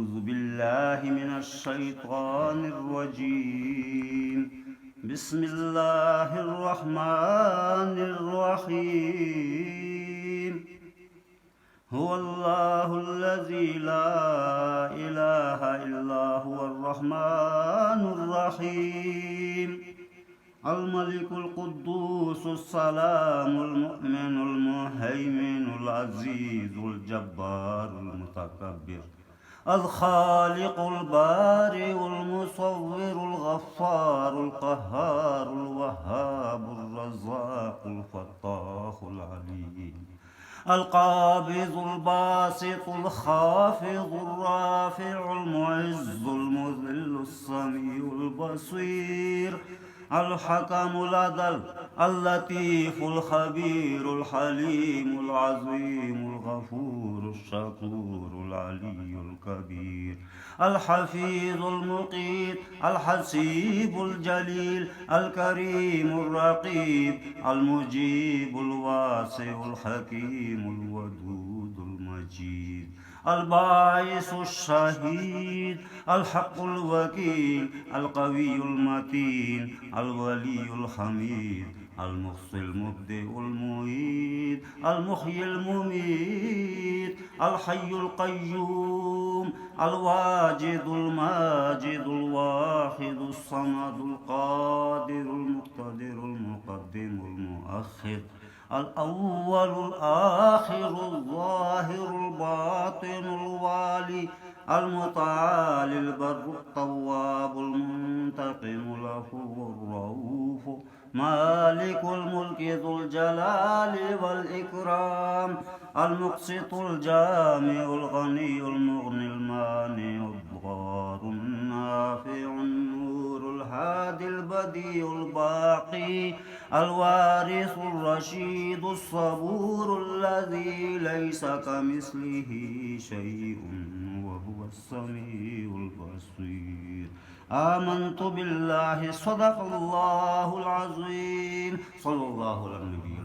أعوذ بالله من الشيطان الرجيم. بسم الله الرحمن الرحيم. هو الله الذي لا إله إلا هو الرحمن الرحيم. الملك القدوس السلام المؤمن المهيمن العزيز الجبار المتكبر الخالق البارئ المصور الغفار القهار الوهاب الرزاق الفتاح العليم القابض الباسط الخافض الرافع المعز المذل السميع البصير الحكم العدل اللطيف الخبير الحليم العظيم الغفور الشكور العلي الكبير الحفيظ المقيت الحسيب الجليل الكريم الرقيب المجيب الواسع الحكيم الودود المجيد الباعث الشهيد الحق الوكيل القوي المتين الولي الحميد المحصي المبدئ المعيد المحيي المميت الحي القيوم الواجد الماجد الواحد الصمد القادر المقتدر المقدم المؤخر الأول الآخر الظاهر الباطن الوالي المتعالي البر التواب المنتقم العفو الرؤوف مالك الملك ذو الجلال والإكرام المقسط الجامع الغني المغني المانع الضار النافع النور الهادي البديع الباقي الوارث الرشيد الصبور الذي ليس كمثله شيء وهو السميع البصير. آمنت بالله صدق الله العظيم. صلى الله على النبي